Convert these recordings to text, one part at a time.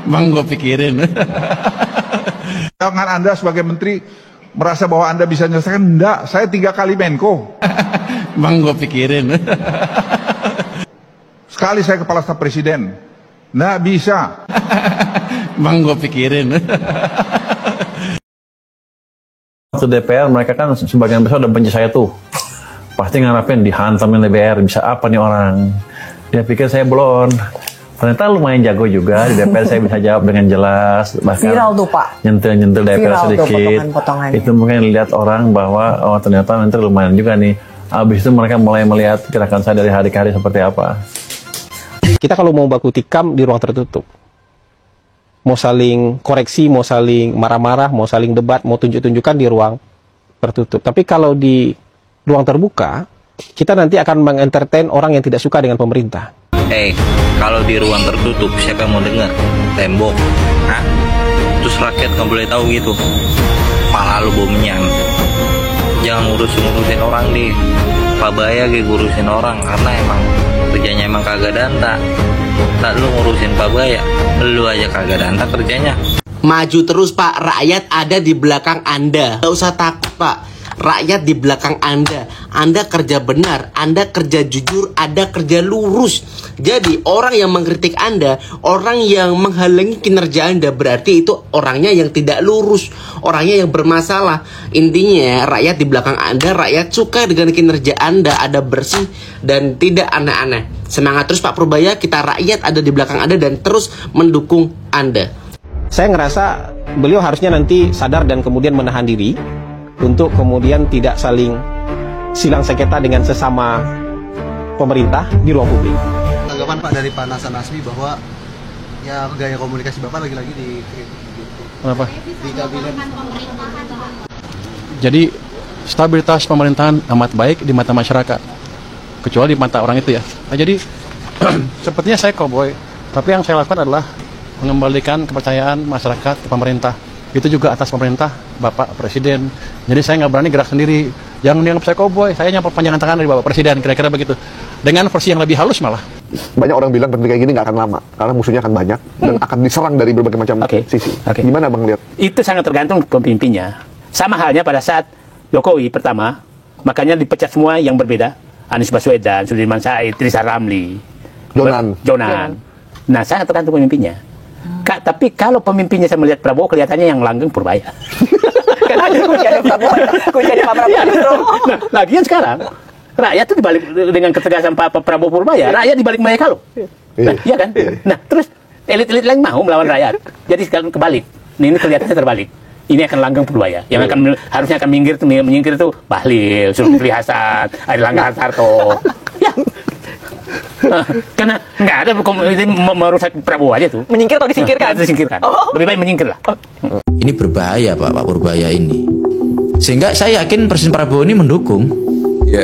Bang, gue pikirin. Jangan Anda sebagai menteri merasa bahwa Anda bisa menyelesaikan. Enggak, saya 3 kali Menko. Bang, gue pikirin. Sekali saya kepala staf presiden. Enggak bisa. Bang, gue pikirin. Waktu DPR mereka kan sebagian besar udah benci saya tuh. Pasti ngarepin dihantamin DPR, bisa apa nih orang. Dia pikir saya belum. Ternyata lumayan jago juga di DPR, saya bisa jawab dengan jelas. Bahkan viral tuh Pak. Nyentil DPR viral sedikit. Itu mungkin lihat orang bahwa oh ternyata nanti lumayan juga nih. Habis itu mereka mulai melihat gerakan saya dari hari ke hari seperti apa. Kita kalau mau baku tikam di ruang tertutup, mau saling koreksi, mau saling marah-marah, mau saling debat, mau tunjuk-tunjukkan di ruang tertutup. Tapi kalau di ruang terbuka, kita nanti akan mengentertain orang yang tidak suka dengan pemerintah. Kalau di ruang tertutup, siapa yang mau dengar? Tembok. Hah? Terus rakyat nggak boleh tahu gitu. Pala lu bau menyan. Jangan ngurusin orang deh. Pak Baya ngurusin orang karena emang kerjanya emang kagak danta. Tak lu ngurusin Pak Baya, lu aja kagak danta kerjanya. Maju terus Pak, rakyat ada di belakang Anda. Gak usah takut Pak, rakyat di belakang Anda. Anda kerja benar, Anda kerja jujur, Anda kerja lurus. Jadi orang yang mengkritik Anda, orang yang menghalangi kinerja Anda, berarti itu orangnya yang tidak lurus, orangnya yang bermasalah. Intinya rakyat di belakang Anda, rakyat suka dengan kinerja Anda bersih dan tidak aneh-aneh. Semangat terus Pak Purbaya, kita rakyat ada di belakang Anda dan terus mendukung Anda. Saya ngerasa beliau harusnya nanti sadar dan kemudian menahan diri untuk kemudian tidak saling silang sengketa dengan sesama pemerintah di ruang publik. Tanggapan Pak dari Pak Hasan Nasbi bahwa ya gaya komunikasi Bapak lagi-lagi dikritik gitu. Kenapa? Di kabinet. Jadi stabilitas pemerintahan amat baik di mata masyarakat, kecuali di mata orang itu ya. Nah, jadi sepertinya saya cowboy, tapi yang saya lakukan adalah mengembalikan kepercayaan masyarakat ke pemerintah. Itu juga atas pemerintah Bapak Presiden. Jadi saya nggak berani gerak sendiri. Jangan dianggap saya cowboy, saya hanya perpanjangan tangan dari Bapak Presiden, kira-kira begitu. Dengan versi yang lebih halus malah. Banyak orang bilang berhenti kayak gini nggak akan lama, karena musuhnya akan banyak dan akan diserang dari berbagai macam sisi. Gimana Bang lihat? Itu sangat tergantung pemimpinnya. Sama halnya pada saat Jokowi pertama, makanya dipecat semua yang berbeda. Anies Baswedan, Sudirman Said, Rizal Ramli, Jonan. Nah, sangat tergantung pemimpinnya. Tapi kalau pemimpinnya saya melihat Prabowo, kelihatannya yang langgeng Purbaya. Karena ada kuncinya Pak Prabowo. Nah, lagian sekarang rakyat itu dibalik dengan ketegasan Pak Prabowo Purbaya, rakyat dibalik mereka loh. Iya kan? Nah, terus elit-elit lain mau melawan rakyat. Jadi sekarang kebalik. Ini kelihatannya terbalik. Ini akan langgeng Purbaya. Yang akan harusnya akan menyingkir itu Bahlil, Zulkifli Hasan, Airlangga Hartarto. Ya. Karena nggak ada merusak Prabowo aja tuh. Menyingkir atau disingkirkan? Disingkirkan. Lebih baik menyingkir lah. Ini berbahaya Pak Purbaya ini. Sehingga saya yakin Presiden Prabowo ini mendukung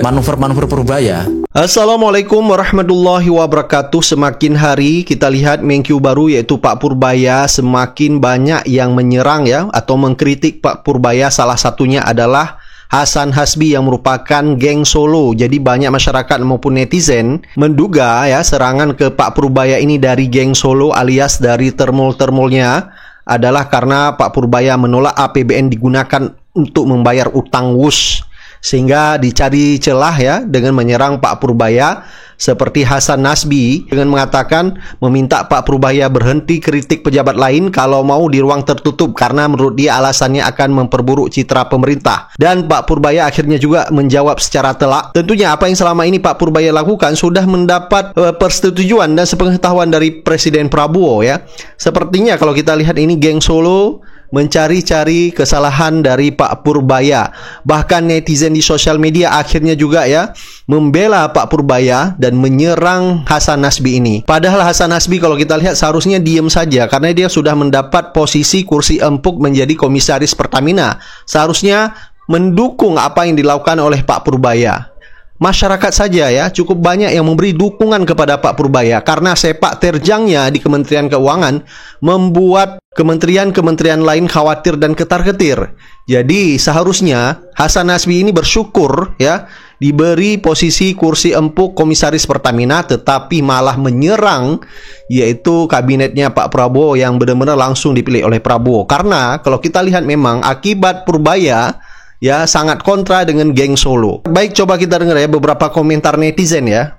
manuver-manuver Purbaya. Assalamualaikum warahmatullahi wabarakatuh. Semakin hari kita lihat Menkyu baru yaitu Pak Purbaya semakin banyak yang menyerang ya atau mengkritik Pak Purbaya. Salah satunya adalah Hasan Hasbi yang merupakan geng Solo. Jadi banyak masyarakat maupun netizen menduga ya serangan ke Pak Purbaya ini dari geng Solo alias dari termul-termulnya adalah karena Pak Purbaya menolak APBN digunakan untuk membayar utang WUS. Sehingga dicari celah ya dengan menyerang Pak Purbaya seperti Hasan Nasbi dengan mengatakan meminta Pak Purbaya berhenti kritik pejabat lain kalau mau di ruang tertutup karena menurut dia alasannya akan memperburuk citra pemerintah. Dan Pak Purbaya akhirnya juga menjawab secara telak. Tentunya apa yang selama ini Pak Purbaya lakukan sudah mendapat persetujuan dan sepengetahuan dari Presiden Prabowo ya. Sepertinya kalau kita lihat ini geng Solo mencari-cari kesalahan dari Pak Purbaya. Bahkan netizen di sosial media akhirnya juga ya membela Pak Purbaya dan menyerang Hasan Nasbi ini. Padahal Hasan Nasbi kalau kita lihat seharusnya diam saja karena dia sudah mendapat posisi kursi empuk menjadi komisaris Pertamina. Seharusnya mendukung apa yang dilakukan oleh Pak Purbaya. Masyarakat saja ya cukup banyak yang memberi dukungan kepada Pak Purbaya karena sepak terjangnya di Kementerian Keuangan membuat kementerian-kementerian lain khawatir dan ketar-ketir. Jadi seharusnya Hasan Nasbi ini bersyukur ya diberi posisi kursi empuk komisaris Pertamina, tetapi malah menyerang yaitu kabinetnya Pak Prabowo yang benar-benar langsung dipilih oleh Prabowo. Karena kalau kita lihat memang akibat Purbaya ya sangat kontra dengan geng Solo. Baik, coba kita dengar ya beberapa komentar netizen ya.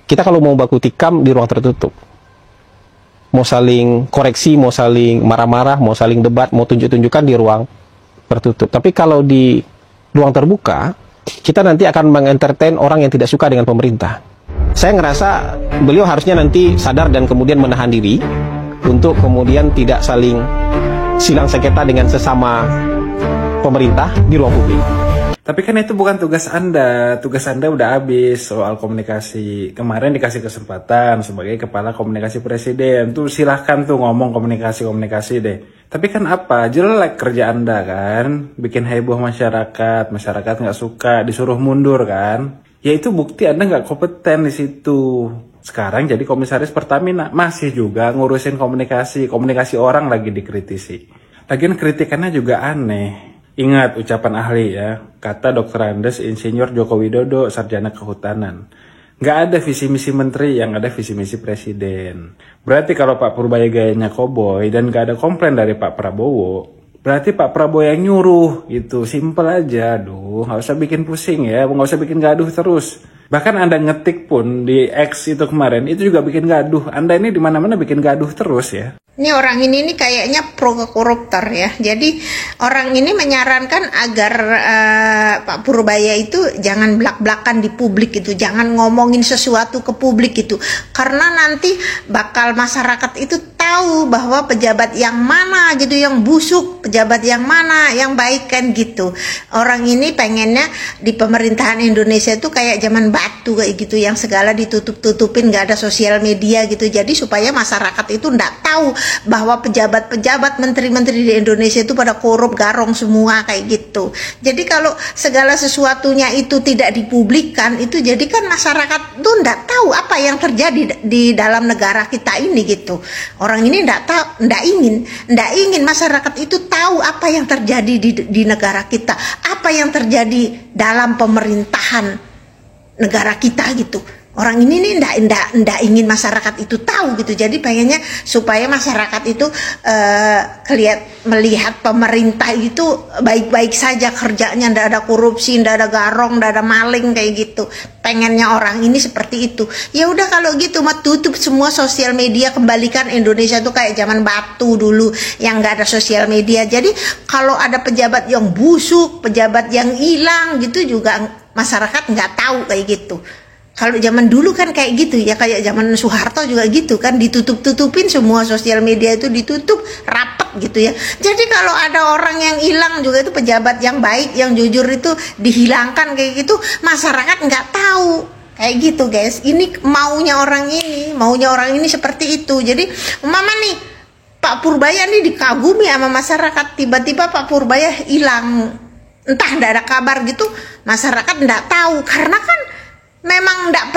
Kita kalau mau baku tikam di ruang tertutup, mau saling koreksi, mau saling marah-marah, mau saling debat, mau tunjuk-tunjukkan di ruang tertutup. Tapi kalau di ruang terbuka, kita nanti akan mengentertain orang yang tidak suka dengan pemerintah. Saya ngerasa beliau harusnya nanti sadar dan kemudian menahan diri untuk kemudian tidak saling silang sengketa dengan sesama pemerintah di ruang publik. Tapi kan itu bukan tugas Anda. Tugas Anda udah habis soal komunikasi. Kemarin dikasih kesempatan sebagai kepala komunikasi presiden. Tuh silahkan tuh ngomong komunikasi deh. Tapi kan apa? Jelek kerja Anda kan? Bikin heboh masyarakat. Masyarakat nggak suka, disuruh mundur kan? Ya itu bukti Anda nggak kompeten di situ. Sekarang jadi komisaris Pertamina. Masih juga ngurusin komunikasi. Komunikasi orang lagi dikritisi. Lagian kritikannya juga aneh. Ingat ucapan ahli ya, kata Dr. Andes Insinyur Joko Widodo, Sarjana Kehutanan. Nggak ada visi misi menteri, yang ada visi misi presiden. Berarti kalau Pak Purbaya gayanya koboi dan nggak ada komplain dari Pak Prabowo, berarti Pak Prabowo yang nyuruh gitu. Simpel aja, nggak usah bikin pusing ya, nggak usah bikin gaduh terus. Bahkan Anda ngetik pun di X itu kemarin, itu juga bikin gaduh. Anda ini di mana-mana bikin gaduh terus ya. Ini orang ini kayaknya pro koruptor ya. Jadi orang ini menyarankan agar Pak Purbaya itu jangan blak-blakan di publik itu, jangan ngomongin sesuatu ke publik itu, karena nanti bakal masyarakat itu tahu bahwa pejabat yang mana gitu yang busuk, pejabat yang mana yang baik kan gitu. Orang ini pengennya di pemerintahan Indonesia itu kayak zaman batu kayak gitu, yang segala ditutup-tutupin, nggak ada sosial media gitu. Jadi supaya masyarakat itu nggak tahu bahwa pejabat-pejabat, menteri-menteri di Indonesia itu pada korup garong semua kayak gitu. Jadi kalau segala sesuatunya itu tidak dipublikkan, itu jadi kan masyarakat tuh nggak tahu apa yang terjadi di dalam negara kita ini gitu. Orang ini nggak tahu, nggak ingin masyarakat itu tahu apa yang terjadi di negara kita, apa yang terjadi dalam pemerintahan negara kita gitu. Orang ini nih ndak ingin masyarakat itu tahu gitu. Jadi pengennya supaya masyarakat itu melihat pemerintah itu baik-baik saja kerjanya, ndak ada korupsi, ndak ada garong, ndak ada maling kayak gitu. Pengennya orang ini seperti itu. Ya udah kalau gitu mah tutup semua sosial media, kembalikan Indonesia tuh kayak zaman batu dulu yang nggak ada sosial media. Jadi kalau ada pejabat yang busuk, pejabat yang hilang gitu juga masyarakat nggak tahu kayak gitu. Kalau zaman dulu kan kayak gitu ya, kayak zaman Soeharto juga gitu kan, ditutup-tutupin semua sosial media itu, ditutup rapat gitu ya. Jadi kalau ada orang yang hilang juga itu pejabat yang baik, yang jujur itu dihilangkan kayak gitu, masyarakat nggak tahu kayak gitu guys. Ini maunya orang ini seperti itu. Jadi mama nih Pak Purbaya nih dikagumi sama masyarakat, tiba-tiba Pak Purbaya hilang, entah nggak ada kabar gitu, masyarakat nggak tahu karena kan memang nggak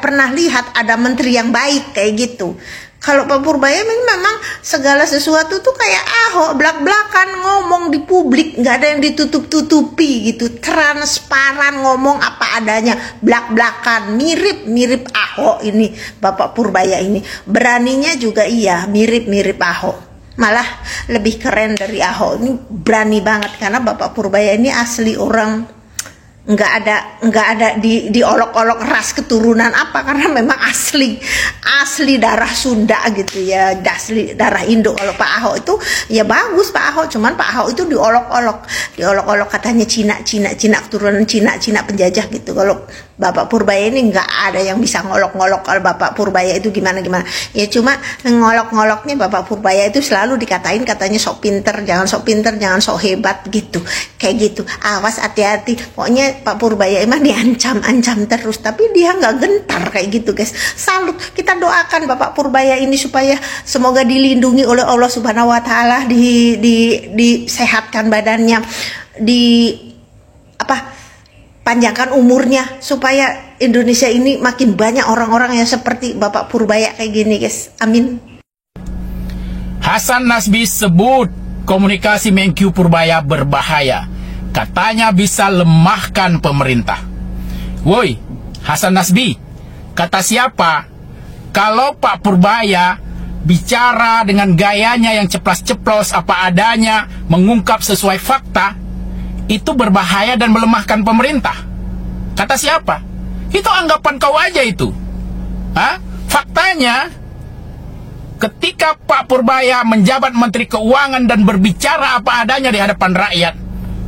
pernah lihat ada menteri yang baik kayak gitu. Kalau Pak Purbaya memang segala sesuatu tuh kayak Ahok, belak-belakan ngomong di publik, nggak ada yang ditutup-tutupi gitu, transparan ngomong apa adanya, belak-belakan, mirip Ahok ini. Bapak Purbaya ini beraninya juga iya mirip Ahok, malah lebih keren dari Ahok. Ini berani banget karena Bapak Purbaya ini asli orang nggak ada diolok-olok ras keturunan apa, karena memang asli darah Sunda gitu ya, asli darah Indo. Kalau Pak Ahok itu ya bagus Pak Ahok, cuman Pak Ahok itu diolok-olok katanya Cina keturunan Cina penjajah gitu. Kalau Bapak Purbaya ini nggak ada yang bisa ngolok-ngolok. Kalau Bapak Purbaya itu gimana ya, cuma ngolok-ngoloknya Bapak Purbaya itu selalu dikatain katanya sok pinter, jangan sok hebat gitu, kayak gitu. Awas, hati-hati, pokoknya Pak Purbaya emang diancam terus, tapi dia nggak gentar kayak gitu guys. Salut, kita doakan Bapak Purbaya ini supaya semoga dilindungi oleh Allah Subhanahu Wa Taala, disehatkan badannya, panjangkan umurnya, supaya Indonesia ini makin banyak orang-orang yang seperti Bapak Purbaya kayak gini guys. Amin. Hasan Nasbi sebut komunikasi Menkyu Purbaya berbahaya. Katanya bisa lemahkan pemerintah. Woi, Hasan Nasbi, kata siapa? Kalau Pak Purbaya bicara dengan gayanya yang ceplas-ceplos apa adanya, mengungkap sesuai fakta, itu berbahaya dan melemahkan pemerintah. Kata siapa? Itu anggapan kau aja itu. Hah? Faktanya, ketika Pak Purbaya menjabat Menteri Keuangan dan berbicara apa adanya di hadapan rakyat,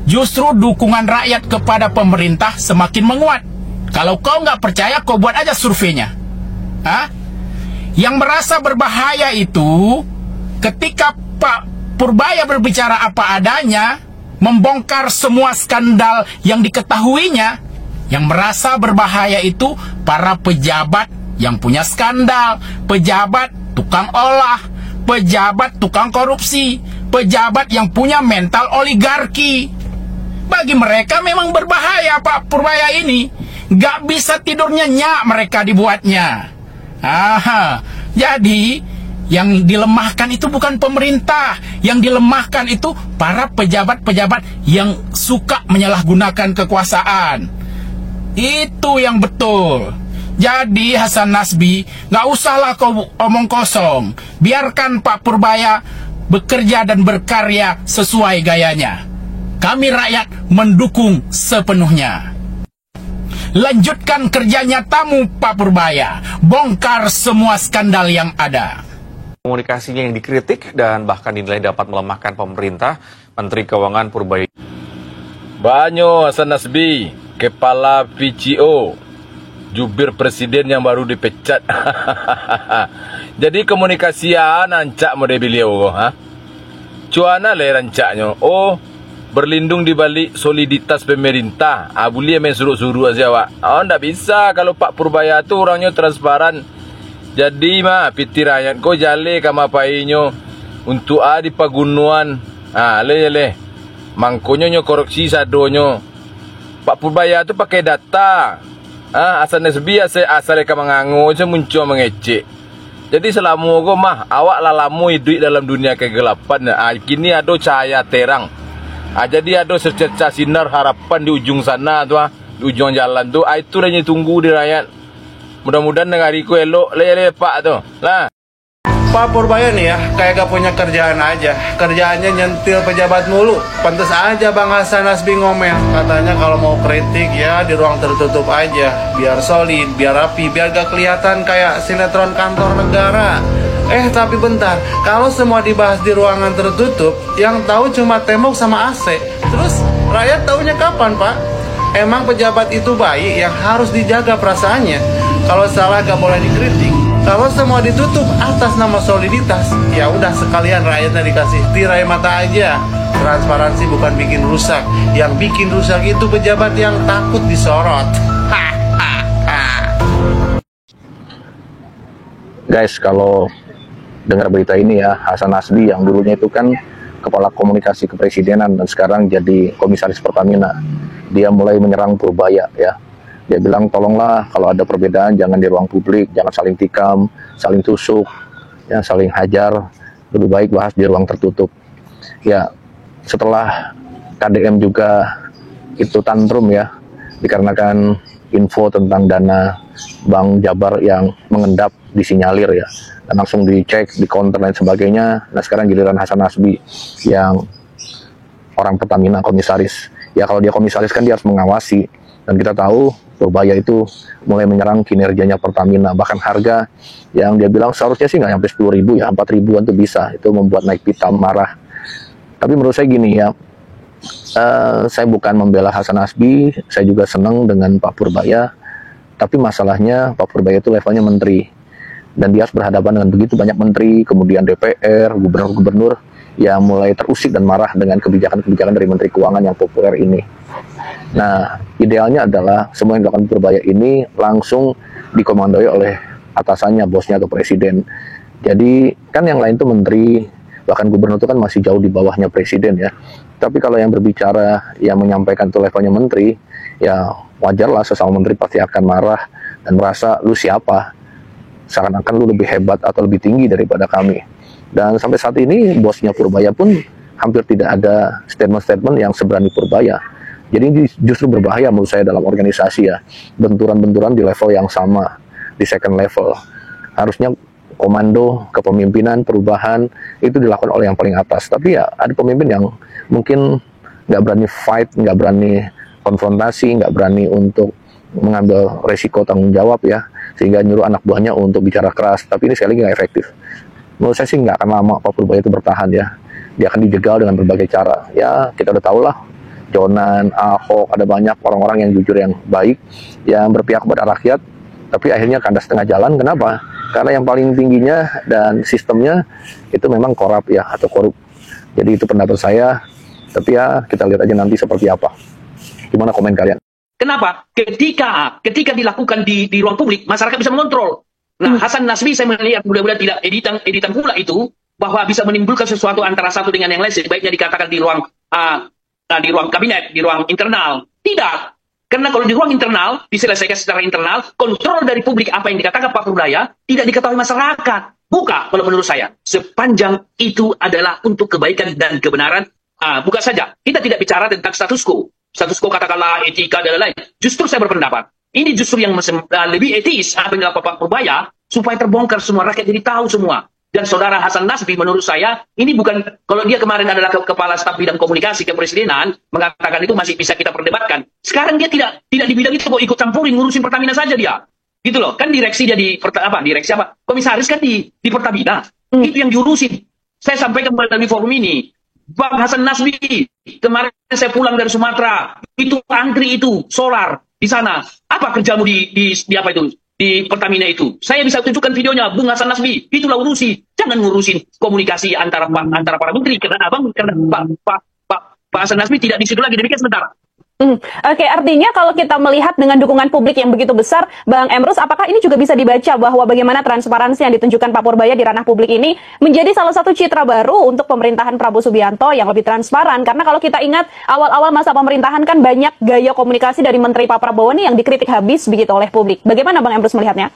justru dukungan rakyat kepada pemerintah semakin menguat. Kalau kau nggak percaya, kau buat aja surveinya. Hah? Yang merasa berbahaya itu ketika Pak Purbaya berbicara apa adanya, membongkar semua skandal yang diketahuinya. Yang merasa berbahaya itu para pejabat yang punya skandal, pejabat tukang olah, pejabat tukang korupsi, pejabat yang punya mental oligarki. Bagi mereka memang berbahaya Pak Purbaya ini. Gak bisa tidur nyenyak mereka dibuatnya. Jadi yang dilemahkan itu bukan pemerintah. Yang dilemahkan itu para pejabat-pejabat yang suka menyalahgunakan kekuasaan. Itu yang betul. Jadi Hasan Nasbi, gak usahlah kau omong kosong. Biarkan Pak Purbaya bekerja dan berkarya sesuai gayanya. Kami rakyat mendukung sepenuhnya. Lanjutkan kerja nyatamu Pak Purbaya. Bongkar semua skandal yang ada. Komunikasinya yang dikritik dan bahkan dinilai dapat melemahkan pemerintah, Menteri Keuangan Purbaya. Banyo Hasan Nasbi, Kepala PCO, jubir presiden yang baru dipecat. Jadi komunikasian ancak mode beliau, ha? Cuana le rancaknya. Oh, berlindung di balik soliditas pemerintah. Boleh main suruh-suruh aja, Wak. Oh, ndak bisa kalau Pak Purbaya tu orangnya transparan. Jadi mah piti rakyat ko jale kama painyo untuk di pagunuan. Le. Mangkonyo nyo korupsi sadonyo. Pak Purbaya tu pakai data. Hasan Nasbi asal ka mangangu je muncul mengecek. Jadi selama ko mah awak lalamu hidup dalam dunia kegelapan. Kini ada cahaya terang. Jadi ada secerca sinar harapan di ujung sana tu, di ujung jalan tu. Itu hanya tunggu di rakyat. Mudah-mudahan negariku elok le Pak tu. Lah. Pak Purbaya nih ya, kayak gak punya kerjaan aja. Kerjaannya nyentil pejabat mulu. Pantes aja Bang Hasan Nasbi ngomel. Katanya kalau mau kritik ya di ruang tertutup aja. Biar solid, biar rapi, biar gak kelihatan kayak sinetron kantor negara. Tapi bentar, kalau semua dibahas di ruangan tertutup, yang tahu cuma tembok sama AC. Terus rakyat taunya kapan, Pak? Emang pejabat itu baik yang harus dijaga perasaannya. Kalau salah gak boleh dikritik. Kalau semua ditutup atas nama soliditas, ya udah sekalian rakyatnya dikasih tirai mata aja. Transparansi bukan bikin rusak. Yang bikin rusak itu pejabat yang takut disorot. Guys, kalau dengar berita ini ya, Hasan Nasbi yang dulunya itu kan Kepala Komunikasi Kepresidenan dan sekarang jadi Komisaris Pertamina. Dia mulai menyerang Purbaya ya. Dia bilang tolonglah kalau ada perbedaan jangan di ruang publik, jangan saling tikam, saling tusuk, ya saling hajar, lebih baik bahas di ruang tertutup. Ya, setelah KDM juga itu tantrum ya, dikarenakan info tentang dana Bank Jabar yang mengendap disinyalir ya, dan langsung dicek, di counter dan sebagainya. Nah sekarang giliran Hasan Nasbi yang orang Pertamina komisaris. Ya kalau dia komisaris kan dia harus mengawasi, dan kita tahu Purbaya itu mulai menyerang kinerjanya Pertamina, bahkan harga yang dia bilang seharusnya sih nggak sampai 10.000 ya, 4.000-an tuh bisa. Itu membuat naik pitam marah. Tapi menurut saya gini ya, saya bukan membela Hasan Nasbi, saya juga senang dengan Pak Purbaya, tapi masalahnya Pak Purbaya itu levelnya menteri, dan dia harus berhadapan dengan begitu banyak menteri, kemudian DPR, gubernur-gubernur yang mulai terusik dan marah dengan kebijakan-kebijakan dari Menteri Keuangan yang populer ini. Nah, idealnya adalah semua yang dilakukan Purbaya ini langsung dikomandoi oleh atasannya, bosnya atau presiden. Jadi kan yang lain itu menteri, bahkan gubernur itu kan masih jauh di bawahnya presiden ya. Tapi kalau yang berbicara, yang menyampaikan itu levelnya menteri, ya wajarlah sesama menteri pasti akan marah dan merasa lu siapa, seakan-akan lu lebih hebat atau lebih tinggi daripada kami. Dan sampai saat ini bosnya Purbaya pun hampir tidak ada statement-statement yang seberani Purbaya. Jadi ini justru berbahaya menurut saya dalam organisasi ya. Benturan-benturan di level yang sama, di second level. Harusnya komando, kepemimpinan, perubahan itu dilakukan oleh yang paling atas. Tapi ya ada pemimpin yang mungkin nggak berani fight, nggak berani konfrontasi, nggak berani untuk mengambil resiko tanggung jawab ya, sehingga nyuruh anak buahnya untuk bicara keras. Tapi ini sekali lagi nggak efektif. Menurut saya sih nggak akan lama Pak Purbaya itu bertahan ya. Dia akan dijegal dengan berbagai cara. Ya kita udah tahu lah, Jonan, Ahok, ada banyak orang-orang yang jujur, yang baik, yang berpihak kepada rakyat, tapi akhirnya kandas tengah jalan. Kenapa? Karena yang paling tingginya dan sistemnya itu memang korup ya, atau korup. Jadi itu pendapat saya, tapi ya kita lihat aja nanti seperti apa. Gimana komen kalian? Kenapa? Ketika dilakukan di ruang publik, masyarakat bisa mengontrol. Nah, Hasan Nasbi saya melihat mudah-mudahan tidak editan pula itu, bahwa bisa menimbulkan sesuatu antara satu dengan yang lain, sebaiknya dikatakan di ruang kabinet, di ruang internal. Tidak. Karena kalau di ruang internal, diselesaikan secara internal, kontrol dari publik apa yang dikatakan Pak Purbaya, tidak diketahui masyarakat. Buka, kalau menurut saya. Sepanjang itu adalah untuk kebaikan dan kebenaran, buka saja. Kita tidak bicara tentang status quo. Status quo katakanlah etika dan lain-lain. Justru saya berpendapat, ini justru yang lebih etis apa yang dilakukan Pak Purbaya, supaya terbongkar semua, rakyat jadi tahu semua. Dan saudara Hasan Nasbi menurut saya, ini bukan, kalau dia kemarin adalah kepala staf bidang komunikasi kepresidenan, mengatakan itu masih bisa kita perdebatkan. Sekarang dia tidak di bidang itu, kok ikut campurin, ngurusin Pertamina saja dia. Gitu loh, kan direksi dia direksi apa? Komisaris kan di Pertamina. Itu yang diurusin. Saya sampaikan melalui forum ini. Bang Hasan Nasbi, kemarin saya pulang dari Sumatera, itu antri itu, solar, di sana. Apa kerjamu di apa itu? Di Pertamina itu. Saya bisa tunjukkan videonya, Bung Hasan Nasbi. Itulah urusi. Jangan ngurusin komunikasi antara para menteri. Karena Pak Hasan Nasbi tidak di situ lagi. Demikian sebentar. Oke, artinya kalau kita melihat dengan dukungan publik yang begitu besar, Bang Emrus, apakah ini juga bisa dibaca bahwa bagaimana transparansi yang ditunjukkan Pak Purbaya di ranah publik ini menjadi salah satu citra baru untuk pemerintahan Prabowo Subianto yang lebih transparan? Karena kalau kita ingat awal-awal masa pemerintahan kan banyak gaya komunikasi dari Menteri Pak Prabowo ini yang dikritik habis begitu oleh publik. Bagaimana Bang Emrus melihatnya?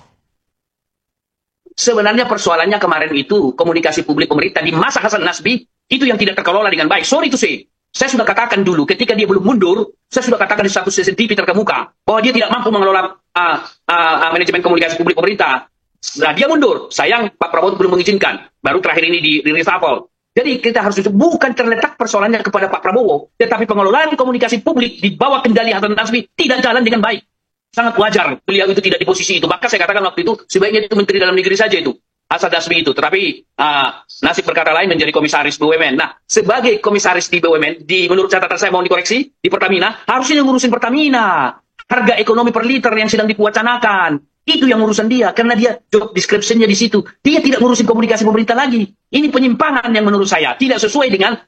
Sebenarnya persoalannya kemarin itu komunikasi publik pemerintah di masa Hasan Nasbi itu yang tidak terkelola dengan baik. Sorry to say. Saya sudah katakan dulu, ketika dia belum mundur, saya sudah katakan di status CCTV terkemuka, bahwa dia tidak mampu mengelola manajemen komunikasi publik pemerintah. Nah, dia mundur. Sayang, Pak Prabowo belum mengizinkan. Baru terakhir ini di reshuffle. Jadi kita harus bukan terletak persoalannya kepada Pak Prabowo, tetapi pengelolaan komunikasi publik di bawah kendali Hasan Nasbi tidak jalan dengan baik. Sangat wajar beliau itu tidak di posisi itu. Maka saya katakan waktu itu, sebaiknya itu Menteri Dalam Negeri saja itu. Hasan Nasbi itu, tetapi nasib berkata lain menjadi komisaris BUMN. Nah, sebagai komisaris di BUMN, menurut catatan saya, mohon dikoreksi, di Pertamina, harusnya yang ngurusin Pertamina. Harga ekonomi per liter yang sedang diwacanakan, itu yang urusan dia, karena dia job description-nya di situ. Dia tidak ngurusin komunikasi pemerintah lagi. Ini penyimpangan yang menurut saya tidak sesuai dengan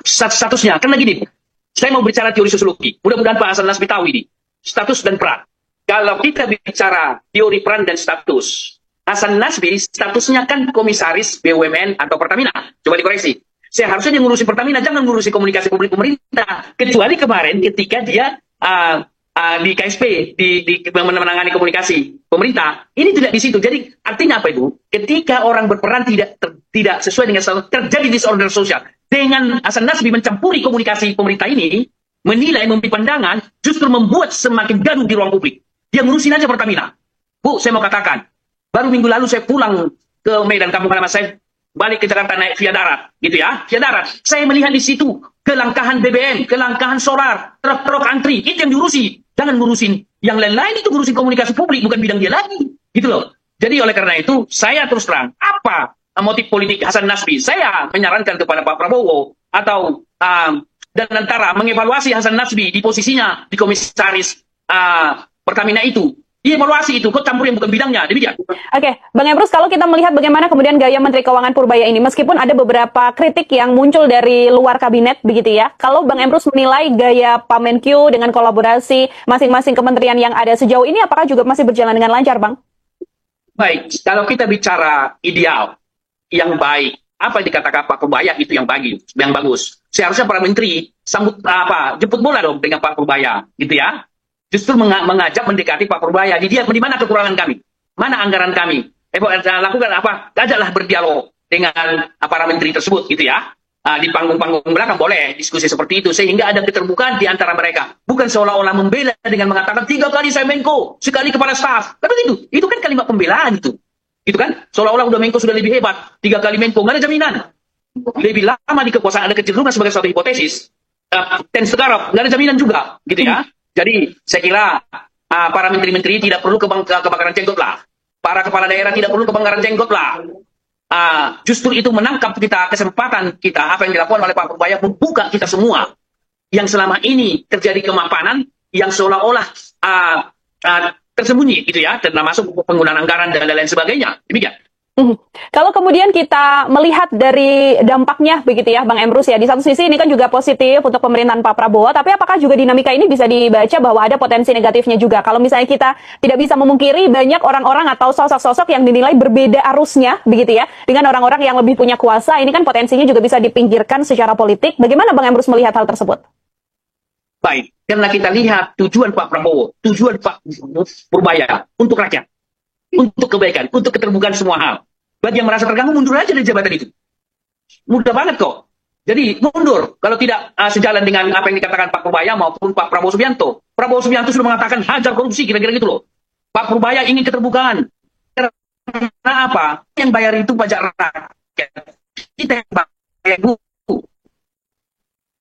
statusnya. Karena gini, saya mau bicara teori sosiologi. Mudah-mudahan Pak Hasan Nasbi tahu ini. Status dan peran. Kalau kita bicara teori peran dan status, Hasan Nasbi statusnya kan komisaris BUMN atau Pertamina. Coba dikoreksi. Saya harusnya dia ngurusin Pertamina, jangan ngurusin komunikasi publik pemerintah. Kecuali kemarin ketika dia di KSP, di menangani komunikasi pemerintah, ini tidak di situ. Jadi artinya apa itu? Ketika orang berperan tidak sesuai dengan status, terjadi disorder sosial. Dengan Hasan Nasbi mencampuri komunikasi pemerintah ini, menilai, memberi pandangan, justru membuat semakin gaduh di ruang publik. Dia ngurusin aja Pertamina. Bu, saya mau katakan, baru minggu lalu saya pulang ke Medan, kampung halaman saya, balik ke Jakarta naik via darat, gitu ya, via darat. Saya melihat di situ kelangkaan BBM, kelangkaan solar, truk-truk antri, itu yang diurusi. Jangan ngurusin yang lain-lain, itu ngurusin komunikasi publik, bukan bidang dia lagi, gitu loh. Jadi oleh karena itu, saya terus terang, apa motif politik Hasan Nasbi? Saya menyarankan kepada Pak Prabowo atau dan antara mengevaluasi Hasan Nasbi di posisinya di komisaris Pertamina itu. Dievaluasi itu, kok campur yang bukan bidangnya, demikian. Oke, Bang Emrus, kalau kita melihat bagaimana kemudian gaya Menteri Keuangan Purbaya ini, meskipun ada beberapa kritik yang muncul dari luar kabinet, begitu ya, kalau Bang Emrus menilai gaya Pak Menkyu dengan kolaborasi masing-masing kementerian yang ada sejauh ini, apakah juga masih berjalan dengan lancar, Bang? Baik, kalau kita bicara ideal, yang baik, apa yang dikatakan Pak Purbaya itu yang bagus. Seharusnya para menteri jemput bola dong dengan Pak Purbaya, gitu ya. Justru mengajak mendekati Pak Purbaya. Di mana kekurangan kami? Mana anggaran kami? Lakukan apa? Ajaklah berdialog dengan para menteri tersebut, gitu ya. di panggung-panggung belakang boleh diskusi seperti itu sehingga ada keterbukaan di antara mereka, bukan seolah-olah membela dengan mengatakan 3 kali saya Menko, sekali kepala staf. Kan begitu, itu kan kalimat pembelaan itu kan, seolah-olah udah Menko sudah lebih hebat, 3 kali Menko, nggak ada jaminan. Lebih lama di kekuasaan ada kecenderungan sebagai suatu hipotesis, dan sekarang nggak ada jaminan juga, gitu ya. Jadi saya kira para menteri-menteri tidak perlu kebakaran jenggot lah, para kepala daerah tidak perlu kebakaran jenggot lah. Justru itu menangkap kita kesempatan kita, apa yang dilakukan oleh Pak Purbaya membuka kita semua yang selama ini terjadi kemapanan yang seolah-olah tersembunyi gitu ya, termasuk penggunaan anggaran dan lain-lain sebagainya. Demikian. Kalau kemudian kita melihat dari dampaknya begitu ya Bang Emrus ya, di satu sisi ini kan juga positif untuk pemerintahan Pak Prabowo, tapi apakah juga dinamika ini bisa dibaca bahwa ada potensi negatifnya juga? Kalau misalnya kita tidak bisa memungkiri banyak orang-orang atau sosok-sosok yang dinilai berbeda arusnya begitu ya dengan orang-orang yang lebih punya kuasa, ini kan potensinya juga bisa dipinggirkan secara politik. Bagaimana Bang Emrus melihat hal tersebut? Baik, karena kita lihat tujuan Pak Prabowo, tujuan Pak Purbaya untuk rakyat, untuk kebaikan, untuk keterbukaan semua hal. Bagi yang merasa terganggu, mundur aja dari jabatan itu. Mudah banget kok. Jadi mundur kalau tidak sejalan dengan apa yang dikatakan Pak Purbaya maupun Pak Prabowo Subianto. Prabowo Subianto sudah mengatakan hajar korupsi, kira-kira gitu loh. Pak Purbaya ingin keterbukaan. Karena apa? Yang bayar itu pajak rakyat. Kita yang bayar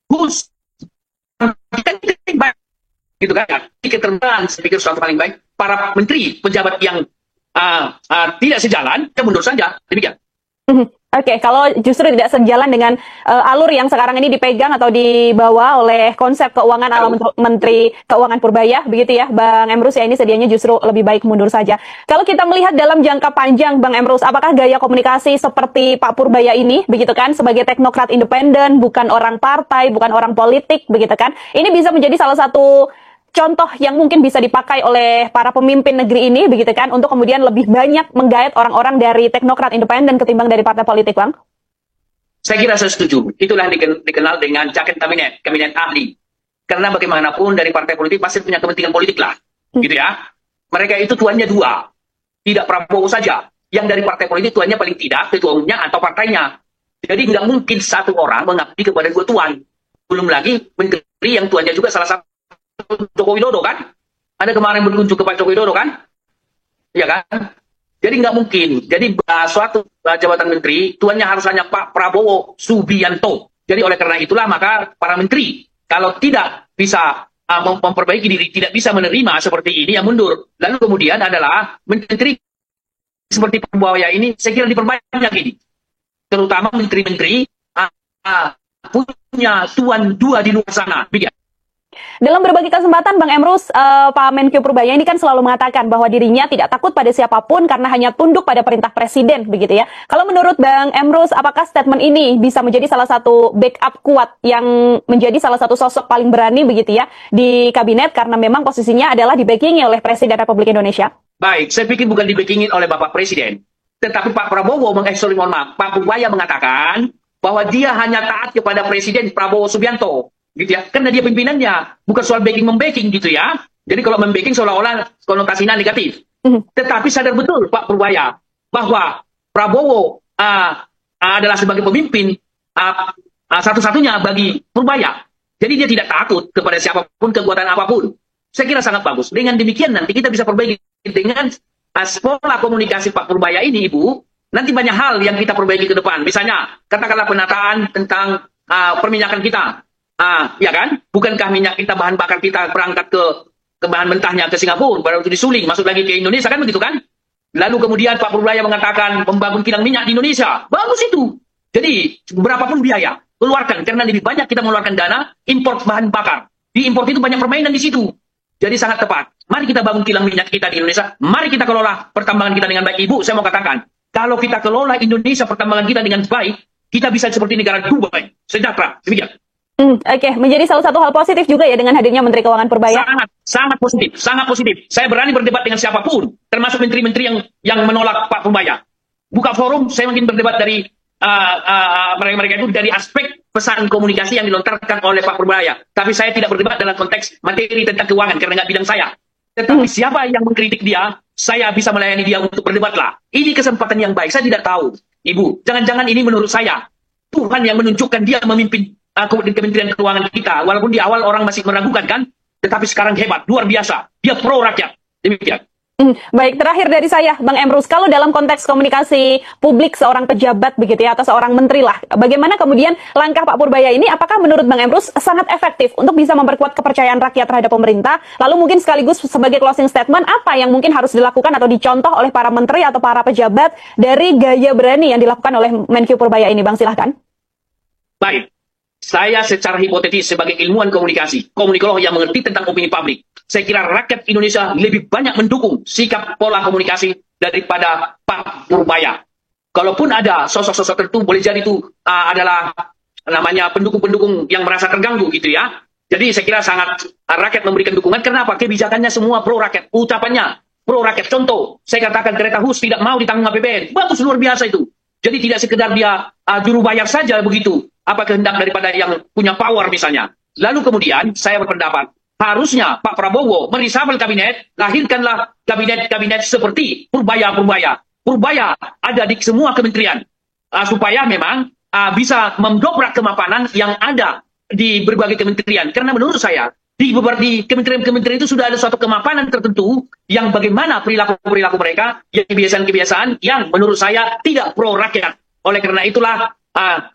Gus. Kita bayar. Gitu kan? Keterbukaan, saya pikir suatu paling baik. Para menteri, pejabat yang tidak sejalan, ya mundur saja. Demikian. Oke, kalau justru tidak sejalan dengan alur yang sekarang ini dipegang atau dibawa oleh konsep keuangan ala Menteri Keuangan Purbaya, begitu ya, Bang Emrus ya, ini sedianya justru lebih baik mundur saja. Kalau kita melihat dalam jangka panjang, Bang Emrus, apakah gaya komunikasi seperti Pak Purbaya ini, begitu kan, sebagai teknokrat independen, bukan orang partai, bukan orang politik, begitu kan, ini bisa menjadi salah satu contoh yang mungkin bisa dipakai oleh para pemimpin negeri ini, begitu kan, untuk kemudian lebih banyak menggait orang-orang dari teknokrat independen ketimbang dari partai politik, Bang? Saya kira saya setuju. Itulah dikenal dengan jaket kabinet ahli. Karena bagaimanapun dari partai politik pasti punya kepentingan politik lah, gitu ya. Mereka itu tuannya 2, tidak Prabowo saja. Yang dari partai politik tuannya paling tidak ketua umumnya atau partainya. Jadi nggak mungkin satu orang mengabdi kepada 2 tuan. Belum lagi menteri yang tuannya juga salah satu Joko Widodo kan? Ada kemarin berkunjung ke Pak Joko Widodo kan? Ya kan? Jadi nggak mungkin. Jadi suatu jabatan menteri, tuannya harus hanya Pak Prabowo Subianto. Jadi oleh karena itulah maka para menteri, kalau tidak bisa memperbaiki diri, tidak bisa menerima seperti ini, ya mundur. Lalu kemudian adalah menteri seperti Pak Purbaya ini, saya kira diperbanyak ini. Terutama menteri-menteri punya tuan 2 di luar sana. Begitu. Dalam berbagai kesempatan, Bang Emrus, Pak Menkyu Purbaya ini kan selalu mengatakan bahwa dirinya tidak takut pada siapapun karena hanya tunduk pada perintah presiden, begitu ya. Kalau menurut Bang Emrus, apakah statement ini bisa menjadi salah satu backup kuat yang menjadi salah satu sosok paling berani, begitu ya, di kabinet karena memang posisinya adalah dibackingi oleh Presiden Republik Indonesia? Baik, saya pikir bukan dibackingi oleh Bapak Presiden. Tetapi Pak Prabowo, Pak Purbaya mengatakan bahwa dia hanya taat kepada Presiden Prabowo Subianto. Gitu ya, karena dia pimpinannya, bukan soal backing-membacking gitu ya. Jadi kalau membacking seolah-olah konotasinya negatif. Tetapi sadar betul Pak Purbaya bahwa Prabowo adalah sebagai pemimpin satu-satunya bagi Purbaya. Jadi dia tidak takut kepada siapapun, kekuatan apapun. Saya kira sangat bagus. Dengan demikian nanti kita bisa perbaiki dengan pola komunikasi Pak Purbaya ini, Ibu. Nanti banyak hal yang kita perbaiki ke depan. Misalnya, katakanlah penataan tentang perminyakan kita. Ya kan? Bukankah minyak kita, bahan bakar kita berangkat ke bahan mentahnya ke Singapura, baru itu disuling, masuk lagi ke Indonesia, kan begitu kan? Lalu kemudian Pak Purbaya mengatakan membangun kilang minyak di Indonesia. Bagus itu. Jadi, berapapun biaya, keluarkan. Karena lebih banyak kita mengeluarkan dana, import bahan bakar. Di import itu banyak permainan di situ. Jadi sangat tepat. Mari kita bangun kilang minyak kita di Indonesia. Mari kita kelola pertambangan kita dengan baik. Ibu, saya mau katakan, kalau kita kelola Indonesia pertambangan kita dengan baik, kita bisa seperti negara Dubai. Sejahtera. Demikian. Oke, menjadi salah satu hal positif juga ya dengan hadirnya Menteri Keuangan Purbaya. Sangat positif, sangat positif. Saya berani berdebat dengan siapapun, termasuk menteri-menteri yang menolak Pak Purbaya. Buka forum, saya mungkin berdebat dari mereka itu dari aspek pesan komunikasi yang dilontarkan oleh Pak Purbaya. Tapi saya tidak berdebat dalam konteks materi tentang keuangan karena nggak bidang saya. Tetapi siapa yang mengkritik dia, saya bisa melayani dia untuk berdebatlah. Ini kesempatan yang baik. Saya tidak tahu, Ibu. Jangan-jangan ini menurut saya Tuhan yang menunjukkan dia memimpin Kementerian Keuangan kita. Walaupun di awal orang masih meragukan kan, tetapi sekarang hebat, luar biasa. Dia pro rakyat. Demikian. Baik, terakhir dari saya, Bang Emrus, kalau dalam konteks komunikasi publik seorang pejabat begitu ya, atau seorang menteri lah, bagaimana kemudian langkah Pak Purbaya ini, apakah menurut Bang Emrus sangat efektif untuk bisa memperkuat kepercayaan rakyat terhadap pemerintah? Lalu mungkin sekaligus sebagai closing statement, apa yang mungkin harus dilakukan atau dicontoh oleh para menteri atau para pejabat dari gaya berani yang dilakukan oleh Menkyu Purbaya ini, Bang? Silahkan. Baik, saya secara hipotetis sebagai ilmuwan komunikasi, komunikolog yang mengerti tentang opini publik, saya kira rakyat Indonesia lebih banyak mendukung sikap pola komunikasi daripada Pak Purbaya. Kalaupun ada sosok-sosok tertentu, boleh jadi itu adalah namanya pendukung-pendukung yang merasa terganggu gitu ya. Jadi saya kira sangat rakyat memberikan dukungan. Kenapa? Kebijakannya semua pro rakyat, ucapannya pro rakyat. Contoh, saya katakan kereta khusus tidak mau ditanggung APBN. Bagus, luar biasa itu. Jadi tidak sekedar dia juru bayar saja begitu. Apa kehendak daripada yang punya power misalnya. Lalu kemudian saya berpendapat, harusnya Pak Prabowo mereshuffle kabinet, lahirkanlah kabinet-kabinet seperti Purbaya-Purbaya. Purbaya ada di semua kementerian, supaya memang bisa mendobrak kemapanan yang ada di berbagai kementerian. Karena menurut saya, di kementerian-kementerian itu sudah ada suatu kemapanan tertentu yang bagaimana perilaku-perilaku mereka, yang kebiasaan-kebiasaan yang menurut saya tidak pro rakyat. Oleh karena itulah,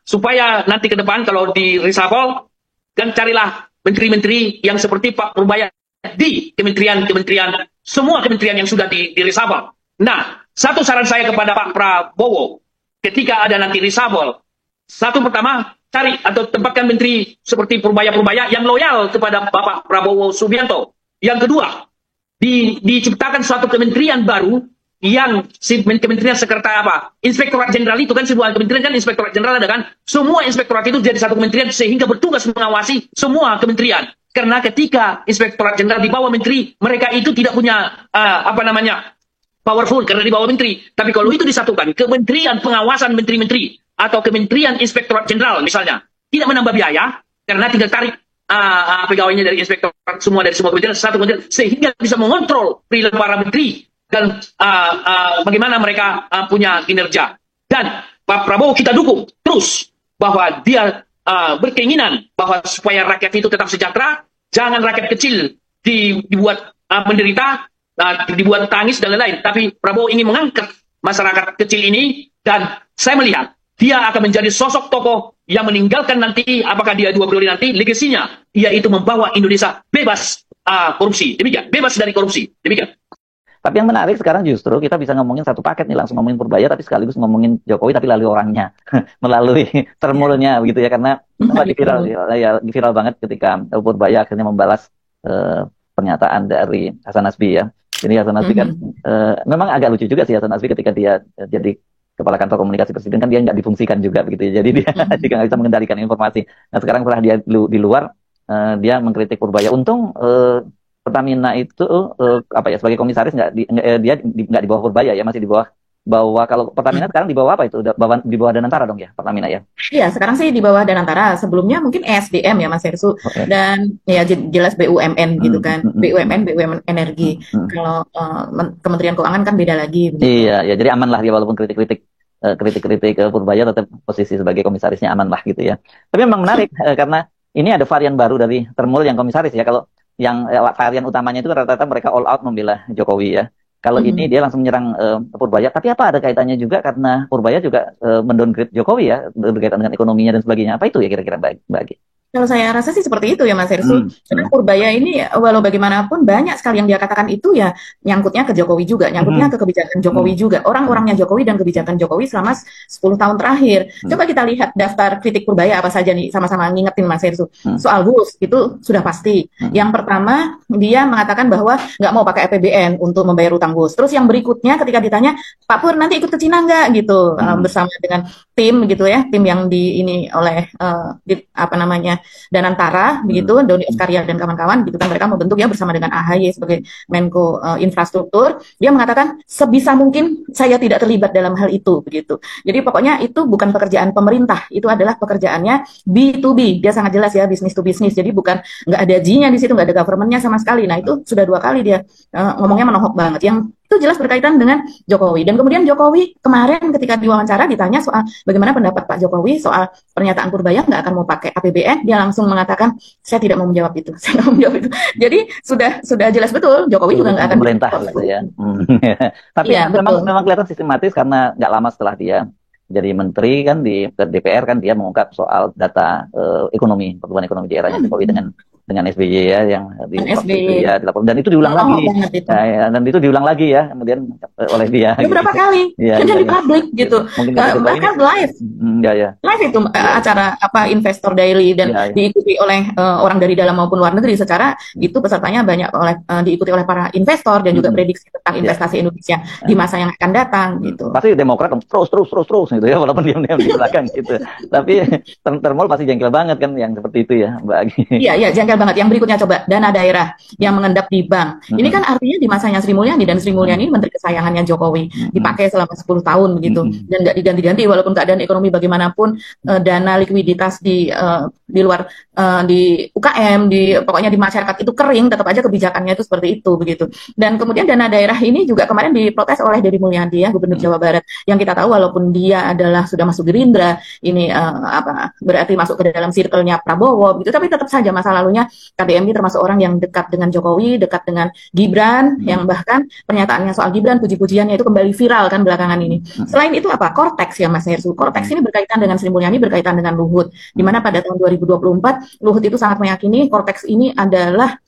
supaya nanti ke depan kalau di reshuffle, kan carilah menteri-menteri yang seperti Pak Purbaya di kementerian-kementerian, semua kementerian yang sudah di reshuffle. Nah, satu saran saya kepada Pak Prabowo, ketika ada nanti reshuffle, satu pertama, cari atau tempatkan menteri seperti Purbaya-Purbaya yang loyal kepada Bapak Prabowo Subianto. Yang kedua, diciptakan suatu kementerian baru yang kementerian sekretariat Inspektorat Jenderal itu kan sebuah kementerian kan Inspektorat Jenderal ada kan, semua inspektorat itu jadi satu kementerian sehingga bertugas mengawasi semua kementerian. Karena ketika Inspektorat Jenderal di bawah menteri, mereka itu tidak punya powerful karena di bawah menteri. Tapi kalau itu disatukan, kementerian pengawasan menteri-menteri atau kementerian Inspektorat Jenderal misalnya, tidak menambah biaya karena tinggal tarik pegawainya dari inspektorat semua dari semua kementerian satu kementerian sehingga bisa mengontrol perilaku para menteri dan bagaimana mereka punya kinerja. Dan Pak Prabowo kita dukung terus bahwa dia berkeinginan bahwa supaya rakyat itu tetap sejahtera, jangan rakyat kecil dibuat menderita, dibuat tangis dan lain-lain. Tapi Prabowo ingin mengangkat masyarakat kecil ini dan saya melihat dia akan menjadi sosok tokoh yang meninggalkan nanti, apakah dia 2 periode nanti, legasinya yaitu membawa Indonesia bebas korupsi. Demikian, bebas dari korupsi. Demikian. Tapi yang menarik sekarang justru kita bisa ngomongin satu paket nih, langsung ngomongin Purbaya tapi sekaligus ngomongin Jokowi tapi melalui orangnya, melalui termulnya begitu ya, karena lagi viral banget ketika Purbaya akhirnya membalas pernyataan dari Hasan Nasbi ya. Jadi Hasan Nasbi kan memang agak lucu juga sih Hasan Nasbi ketika dia jadi kepala kantor komunikasi presiden kan dia nggak difungsikan juga begitu ya. Jadi dia juga nggak bisa mengendalikan informasi. Nah sekarang setelah dia di luar dia mengkritik Purbaya. Untung Pertamina itu sebagai komisaris dia nggak di bawah Purbaya ya, masih di bawah kalau Pertamina sekarang di bawah apa itu? Di bawah Danantara dong ya Pertamina ya? Iya sekarang sih di bawah Danantara, sebelumnya mungkin ESDM ya Mas Hersu dan ya jelas BUMN gitu kan, BUMN energi. Kalau Kementerian Keuangan kan beda lagi. Begitu. Iya ya, jadi aman lah dia walaupun kritik Purbaya tetap posisi sebagai komisarisnya aman lah gitu ya. Tapi memang menarik karena ini ada varian baru dari termul yang komisaris ya. Kalau yang varian utamanya itu rata-rata mereka all out membela Jokowi ya. Kalau ini dia langsung menyerang Purbaya. Tapi apa ada kaitannya juga karena Purbaya juga mendowngrade Jokowi ya berkaitan dengan ekonominya dan sebagainya. Apa itu ya kira-kira bagi? Kalau saya rasa sih seperti itu ya Mas Hersu. Karena Purbaya ini walau bagaimanapun banyak sekali yang dia katakan itu ya nyangkutnya ke Jokowi juga, nyangkutnya ke kebijakan Jokowi juga. Orang-orangnya Jokowi dan kebijakan Jokowi selama 10 tahun terakhir. Coba kita lihat daftar kritik Purbaya apa saja nih, sama-sama ngingetin Mas Hersu. Soal WUS itu sudah pasti. Yang pertama dia mengatakan bahwa nggak mau pakai APBN untuk membayar utang WUS. Terus yang berikutnya ketika ditanya Pak Pur nanti ikut ke Cina nggak gitu bersama dengan tim gitu ya, tim yang ini oleh Danantara begitu, Doni Oskarya dan kawan-kawan gitu kan, mereka membentuk ya bersama dengan AHY sebagai Menko Infrastruktur. Dia mengatakan sebisa mungkin saya tidak terlibat dalam hal itu begitu. Jadi pokoknya itu bukan pekerjaan pemerintah, itu adalah pekerjaannya B2B. Dia sangat jelas ya, business to business. Jadi bukan nggak ada G-nya di situ, nggak ada government-nya sama sekali. Nah itu sudah 2 kali dia ngomongnya menohok banget. Yang itu jelas berkaitan dengan Jokowi. Dan kemudian Jokowi kemarin ketika diwawancara ditanya soal bagaimana pendapat Pak Jokowi soal pernyataan Purbaya nggak akan mau pakai APBN, dia langsung mengatakan saya tidak mau menjawab itu. Saya nggak mau menjawab itu. Jadi sudah jelas betul Jokowi juga nggak akan pemerintah gitu ya. Tapi ya, memang kelihatan sistematis karena nggak lama setelah dia jadi menteri kan di DPR kan dia mengungkap soal data ekonomi, pertumbuhan ekonomi di eranya Jokowi dengan SBY ya yang di SBY. ya dilaporkan, dan itu diulang lagi dan itu diulang lagi ya kemudian oleh dia beberapa kali di publik gitu, bahkan live live itu acara Investor Daily dan diikuti oleh orang dari dalam maupun luar negeri, secara itu pesertanya banyak diikuti oleh para investor dan juga prediksi tentang investasi Indonesia di masa yang akan datang gitu. Pasti Demokrat terus gitu ya, walaupun diam-diam di belakang gitu, tapi termol pasti jengkel banget kan yang seperti itu ya Mbak Agi. Iya jengkel banget. Yang berikutnya coba dana daerah yang mengendap di bank. Ini kan artinya di masanya Sri Mulyani, dan Sri Mulyani ini menteri kesayangannya Jokowi, dipakai selama 10 tahun begitu dan nggak diganti-ganti walaupun keadaan ekonomi bagaimanapun, dana likuiditas di luar di UKM, pokoknya di masyarakat itu kering, tetap aja kebijakannya itu seperti itu begitu. Dan kemudian dana daerah ini juga kemarin diprotes oleh Deddy Mulyadi ya, Gubernur Jawa Barat, yang kita tahu walaupun dia adalah sudah masuk Gerindra, ini berarti masuk ke dalam circle-nya Prabowo begitu, tapi tetap saja masa lalunya KDM ini termasuk orang yang dekat dengan Jokowi, dekat dengan Gibran, yang bahkan pernyataannya soal Gibran, puji-pujiannya itu kembali viral kan belakangan ini. Selain itu Cortex ya Mas Hersu. Cortex ini berkaitan dengan Sri Mulyani, berkaitan dengan Luhut, di mana pada tahun 2024 Luhut itu sangat meyakini Cortex ini adalah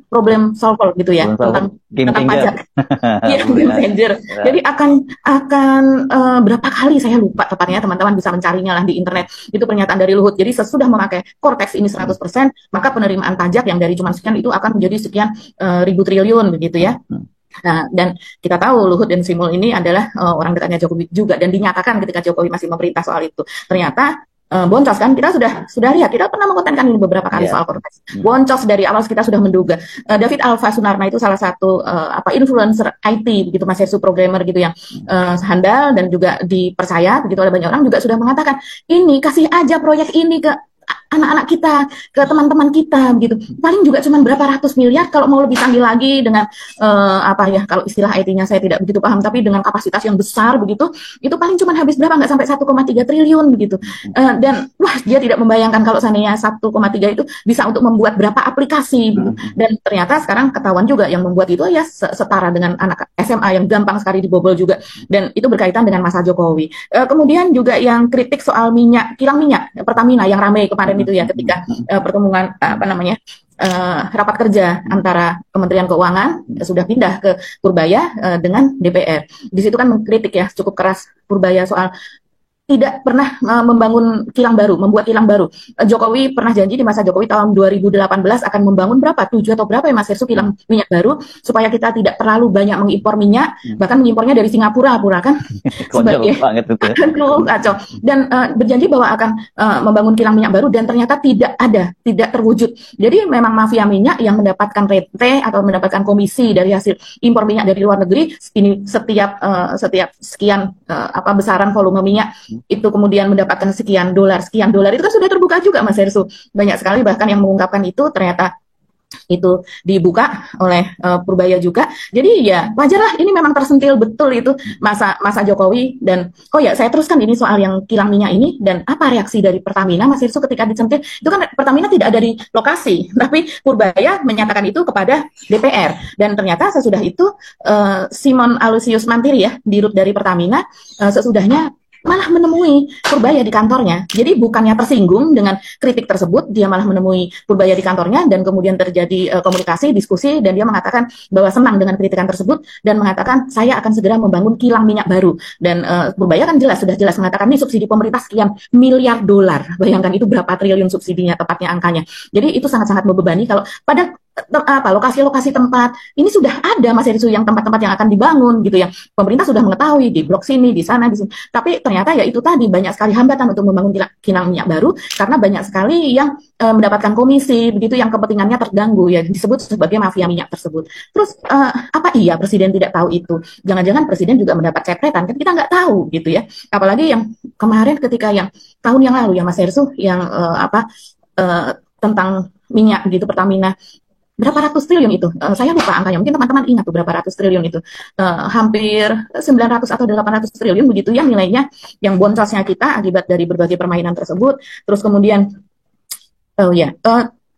problem solver gitu ya, tentang pajak. Iya, game changer. Jadi akan berapa kali saya lupa tepatnya, teman-teman bisa mencarinya lah di internet. Itu pernyataan dari Luhut. Jadi sesudah memakai Cortex ini 100%, maka penerimaan pajak yang dari cuma sekian itu akan menjadi sekian ribu triliun begitu ya. Nah, dan kita tahu Luhut dan Sri Mulyani ini adalah orang dekatnya Jokowi juga, dan dinyatakan ketika Jokowi masih memerintah soal itu. Ternyata boncos kan, kita sudah lihat, kita pernah mengkontenkan ini beberapa kali soal Cortex. Boncos dari awal kita sudah menduga. David Alfa Sunarna itu salah satu influencer IT begitu Mas Hersu, programmer gitu yang handal dan juga dipercaya begitu oleh banyak orang, juga sudah mengatakan ini kasih aja proyek ini ke anak-anak kita, ke teman-teman kita begitu. Paling juga cuma berapa ratus miliar, kalau mau lebih canggih lagi dengan kalau istilah IT-nya saya tidak begitu paham, tapi dengan kapasitas yang besar begitu, itu paling cuma habis berapa, nggak sampai 1,3 triliun begitu. Dan wah, dia tidak membayangkan kalau seandainya 1,3 itu bisa untuk membuat berapa aplikasi begitu. Dan ternyata sekarang ketahuan juga yang membuat itu ya setara dengan anak SMA yang gampang sekali dibobol juga, dan itu berkaitan dengan masa Jokowi. Kemudian juga yang kritik soal minyak, kilang minyak Pertamina yang ramai kemarin itu ya, ketika pertemuan rapat kerja antara Kementerian Keuangan sudah pindah ke Purbaya dengan DPR. Di situ kan mengkritik ya cukup keras Purbaya soal tidak pernah membangun kilang baru, membuat kilang baru. Jokowi pernah janji di masa Jokowi tahun 2018 akan membangun berapa? 7 atau berapa ya Mas Hersu, kilang minyak baru, supaya kita tidak terlalu banyak mengimpor minyak, bahkan mengimpornya dari Singapura kan. Sebagai kacau. Dan berjanji bahwa akan membangun kilang minyak baru, dan ternyata tidak terwujud. Jadi memang mafia minyak yang mendapatkan rente atau mendapatkan komisi dari hasil impor minyak dari luar negeri, ini setiap sekian besaran volume minyak itu kemudian mendapatkan sekian dolar itu kan sudah terbuka juga Mas Hersu. Banyak sekali bahkan yang mengungkapkan itu, ternyata itu dibuka oleh Purbaya juga. Jadi ya wajarlah, ini memang tersentil betul itu masa Jokowi. Dan saya teruskan ini soal yang kilang minyak ini, dan apa reaksi dari Pertamina Mas Hersu ketika disentil. Itu kan Pertamina tidak ada di lokasi, tapi Purbaya menyatakan itu kepada DPR, dan ternyata sesudah itu Simon Alusius Mantiri ya, dirut dari Pertamina, sesudahnya malah menemui Purbaya di kantornya. Jadi bukannya tersinggung dengan kritik tersebut, dia malah menemui Purbaya di kantornya, dan kemudian terjadi komunikasi, diskusi, dan dia mengatakan bahwa senang dengan kritikan tersebut, dan mengatakan saya akan segera membangun kilang minyak baru. Dan Purbaya kan sudah jelas mengatakan ini subsidi pemerintah sekian miliar dolar. Bayangkan itu berapa triliun subsidinya tepatnya angkanya. Jadi itu sangat-sangat membebani kalau pada lokasi-lokasi tempat ini sudah ada Mas Hersu, yang tempat-tempat yang akan dibangun gitu ya. Pemerintah sudah mengetahui di blok sini, di sana, di sini. Tapi ternyata ya itu tadi, banyak sekali hambatan untuk membangun kilang minyak baru karena banyak sekali yang mendapatkan komisi begitu, yang kepentingannya terganggu ya, disebut sebagai mafia minyak tersebut. Terus apa iya Presiden tidak tahu itu? Jangan-jangan Presiden juga mendapat cepretan, kan kita nggak tahu gitu ya. Apalagi yang kemarin ketika yang tahun yang lalu ya Mas Hersu, yang tentang minyak gitu, Pertamina berapa ratus triliun itu. Saya lupa angkanya, mungkin teman-teman ingat tuh berapa ratus triliun itu. Hampir 900 atau 800 triliun begitu ya nilainya yang boncosnya kita akibat dari berbagai permainan tersebut. Terus kemudian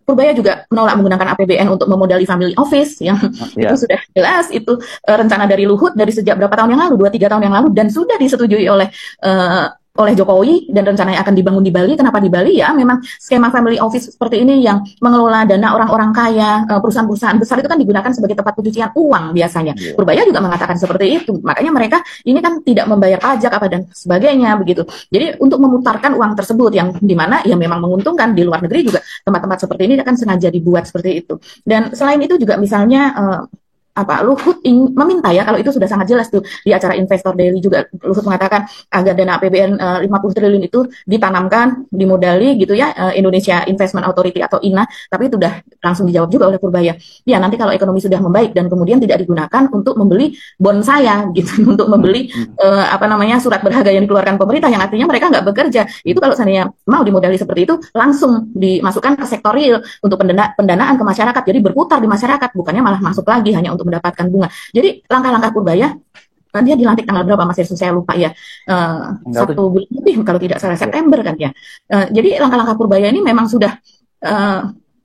Purbaya juga menolak menggunakan APBN untuk memodali family office yang itu sudah jelas, itu rencana dari Luhut dari sejak berapa tahun yang lalu, 2-3 tahun yang lalu, dan sudah disetujui oleh Jokowi, dan rencananya akan dibangun di Bali. Kenapa di Bali? Ya memang skema family office seperti ini yang mengelola dana orang-orang kaya, perusahaan-perusahaan besar itu kan digunakan sebagai tempat pencucian uang biasanya. Purbaya juga mengatakan seperti itu. Makanya mereka ini kan tidak membayar pajak apa dan sebagainya begitu. Jadi untuk memutarkan uang tersebut yang dimana ya memang menguntungkan, di luar negeri juga tempat-tempat seperti ini akan sengaja dibuat seperti itu. Dan selain itu juga misalnya Luhut meminta ya, kalau itu sudah sangat jelas tuh di acara Investor Daily juga Luhut mengatakan agar dana APBN 50 triliun itu ditanamkan, dimodali gitu ya, Indonesia Investment Authority atau INA, tapi itu udah langsung dijawab juga oleh Purbaya. Ya nanti kalau ekonomi sudah membaik dan kemudian tidak digunakan untuk membeli bon saya gitu, untuk membeli surat berharga yang dikeluarkan pemerintah yang artinya mereka nggak bekerja. Itu kalau seandainya mau dimodali seperti itu langsung dimasukkan ke sektor real untuk pendanaan ke masyarakat, jadi berputar di masyarakat, bukannya malah masuk lagi hanya untuk mendapatkan bunga. Jadi langkah-langkah Purbaya, kan dia dilantik tanggal berapa Mas Herssu, saya lupa ya, 1 bulan lebih kalau tidak salah, September kan ya. Jadi langkah-langkah Purbaya ini memang sudah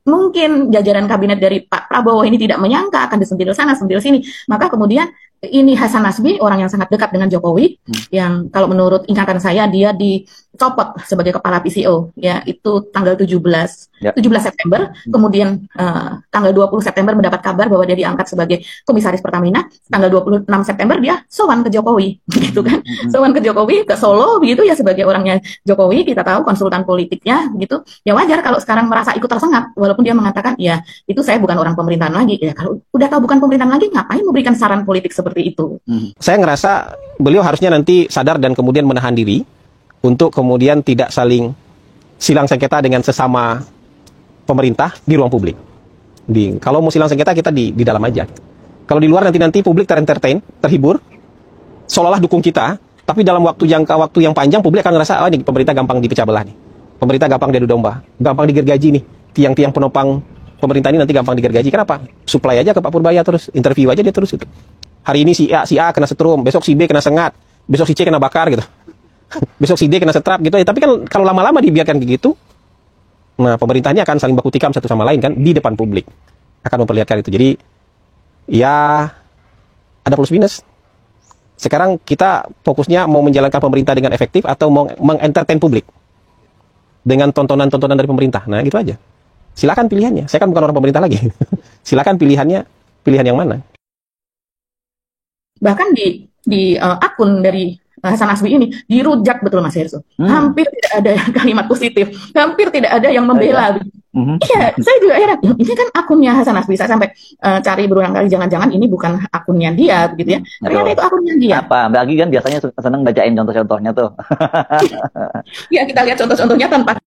mungkin jajaran kabinet dari Pak Prabowo ini tidak menyangka akan disentil sana, sentil sini. Maka kemudian ini Hasan Nasbi, orang yang sangat dekat dengan Jokowi, yang kalau menurut ingatan saya dia dicopot sebagai kepala PCO, ya itu tanggal 17 September, kemudian tanggal 20 September mendapat kabar bahwa dia diangkat sebagai komisaris Pertamina, tanggal 26 September dia sowan ke Jokowi, gitu kan, sowan ke Jokowi, ke Solo, begitu ya, sebagai orangnya Jokowi, kita tahu konsultan politiknya, gitu, ya wajar kalau sekarang merasa ikut tersengat, walaupun dia mengatakan, ya itu saya bukan orang pemerintahan lagi, ya kalau udah tahu bukan pemerintahan lagi, ngapain memberikan saran politik seperti itu. Saya ngerasa beliau harusnya nanti sadar dan kemudian menahan diri untuk kemudian tidak saling silang sengketa dengan sesama pemerintah di ruang publik. Kalau mau silang sengketa kita di dalam aja. Kalau di luar nanti publik terentertain, terhibur, seolah-olah dukung kita, tapi dalam jangka waktu yang panjang publik akan ngerasa, oh ini pemerintah gampang dipecah belah nih. Pemerintah gampang diadu domba, gampang digergaji nih. Tiang-tiang penopang pemerintah ini nanti gampang digergaji. Kenapa? Supply aja ke Pak Purbaya terus, interview aja dia terus gitu. Hari ini si A kena setrum, besok si B kena sengat, besok si C kena bakar gitu. Besok si D kena setrap gitu ya. Tapi kan kalau lama-lama dibiarkan kayak gitu, nah pemerintahnya akan saling baku tikam satu sama lain kan di depan publik. Akan memperlihatkan itu. Jadi ya ada plus minus. Sekarang kita fokusnya mau menjalankan pemerintah dengan efektif atau mau mengentertain publik dengan tontonan-tontonan dari pemerintah. Nah gitu aja. Silakan pilihannya. Saya kan bukan orang pemerintah lagi. Silakan pilihan yang mana. Bahkan di akun dari Hasan Nasbi ini dirujak betul Mas Herssu. Hampir tidak ada kalimat positif, hampir tidak ada yang membela. Iya, saya juga heran. Ini kan akunnya Hasan Nasbi. Saya sampai cari berulang kali, jangan-jangan ini bukan akunnya dia, begitu ya. Ternyata itu akunnya dia. Apa? Lagi kan biasanya senang bacain contoh-contohnya tuh. Ya kita lihat contoh-contohnya tanpa